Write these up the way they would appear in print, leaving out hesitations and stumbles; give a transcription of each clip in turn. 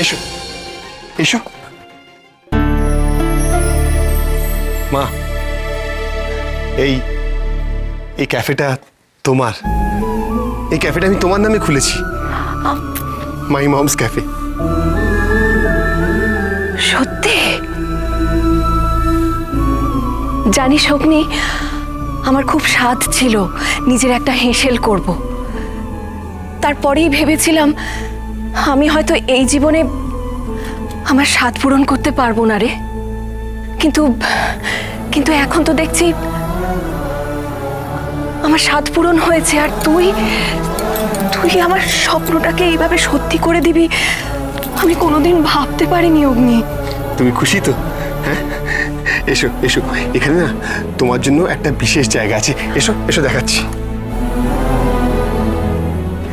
এসো এসো মা, এই এই ক্যাফেটা তোমার। এই ক্যাফেটা আমি তোমার নামে খুলেছি, মাই মমস ক্যাফে। সত্যি? জানিস অগ্নি, আমার খুব স্বাদ ছিল নিজের একটা হেঁসেল করব। তারপরেই ভেবেছিলাম আমি হয়তো এই জীবনে আমার স্বাদ পূরণ করতে পারবো না রে। কিন্তু কিন্তু এখন তো দেখছি আমার স্বাদ পূরণ হয়েছে। আর তুই তুই আমার স্বপ্নটাকে এইভাবে সত্যি করে দিবি আমি কোনোদিন ভাবতে পারিনি অগ্নি। তুমি খুশি তো? হ্যাঁ, এসো এসো, এখানে না তোমার জন্য একটা বিশেষ জায়গা আছে। এসো এসো, দেখাচ্ছি।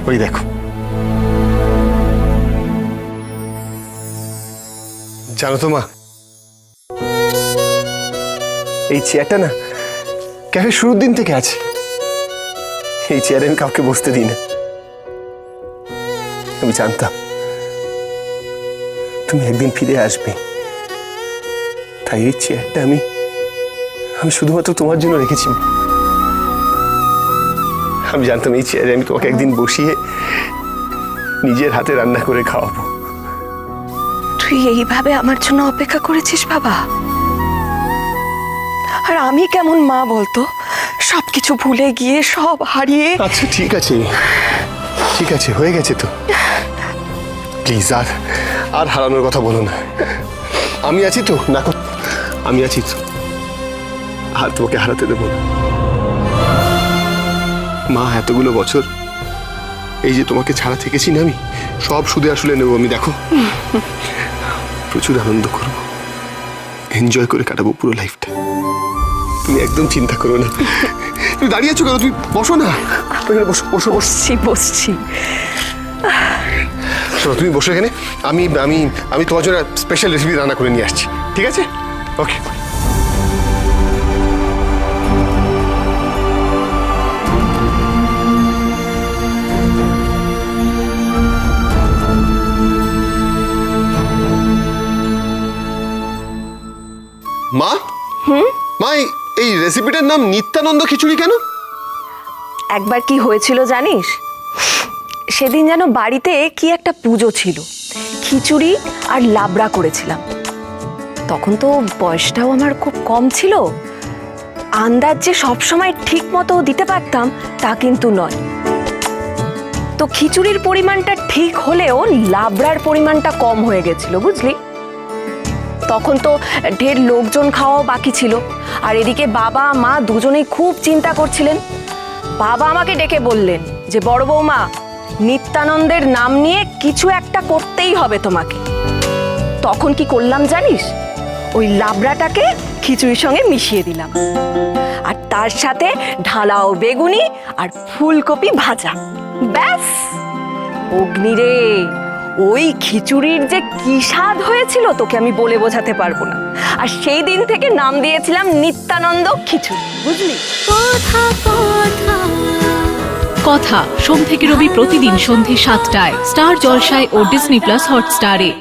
ওই দেখো, জানো তো মা, এই চেয়ারটা না ক্যাফে শুরুর দিন থেকে আছে। এই চেয়ারে আমি কাউকে বসতে দিই না। আমি জানতাম তুমি একদিন ফিরে আসবে, তাই এই চেয়ারটা আমি শুধুমাত্র তোমার জন্য রেখেছি। আমি জানতাম এই চেয়ারে আমি তোমাকে একদিন বসিয়ে নিজের হাতে রান্না করে খাওয়াবো। তুই এইভাবে আমার জন্য অপেক্ষা করেছিস বাবা? আর আমি কেমন মা বলতো, সবকিছু ভুলে গিয়ে সব হারিয়ে। আচ্ছা ঠিক আছে, ঠিক আছে, হয়ে গেছে তো। প্লিজ আর হারানোর কথা বলো না। আমি আছি তো, না আমি আছি তো, আর তোমাকে হারাতে দেবো না। মা, এতগুলো বছর এই যে তোমাকে ছাড়া থেকেছি না, আমি সব সুদে আসলে নেবো। আমি দেখো প্রচুর আনন্দ করবো, এনজয় করে কাটাবো পুরো লাইফটা। তুমি একদম চিন্তা করো না। তুমি দাঁড়িয়ে আছো কেন? তুমি বসো না, বসো বসো বসছি বসছি। শোনো, তুমি বসো এখানে। আমি আমি আমি তোমার জন্য স্পেশাল রেসিপি রান্না করে নিয়ে আসছি, ঠিক আছে? ওকে। মা, মা, এই রেসিপিটার নাম নিত্যানন্দ খিচুড়ি কেন? একবার কি হয়েছিল জানিস? সেদিন যেন বাড়িতে কি একটা পুজো ছিল, খিচুড়ি আর লাবড়া করেছিলাম। তখন তো বয়সটাও আমার খুব কম ছিল। আন্দাজ যে সবসময় ঠিক মতো দিতে পারতাম তা কিন্তু নয়। তো খিচুড়ির পরিমাণটা ঠিক হলেও লাবড়ার পরিমাণটা কম হয়ে গেছিল, বুঝলি? তখন তো ঢের লোকজন খাওয়াও বাকি ছিল। আর এদিকে বাবা মা দুজনেই খুব চিন্তা করছিলেন। বাবা আমাকে ডেকে বললেন যে বড় বৌমা, নিত্যানন্দের নাম নিয়ে কিছু একটা করতেই হবে তোমাকে। তখন কি করলাম জানিস? ওই লাবড়াটাকে খিচুড়ির সঙ্গে মিশিয়ে দিলাম, আর তার সাথে ঢালাও বেগুনি আর ফুলকপি ভাজা। ব্যাস অগ্নিরে, ওই খিচুড়ির যে কি স্বাদ হয়েছিল তোকে আমি বলে বোঝাতে পারবো না। আর সেই দিন থেকে নাম দিয়েছিলাম নিত্যানন্দ খিচুড়ি, বুঝলি? কথা সোম থেকে রবি প্রতিদিন সন্ধ্যে ৭টায় স্টার জলসায় ও ডিজনি প্লাস হটস্টারে।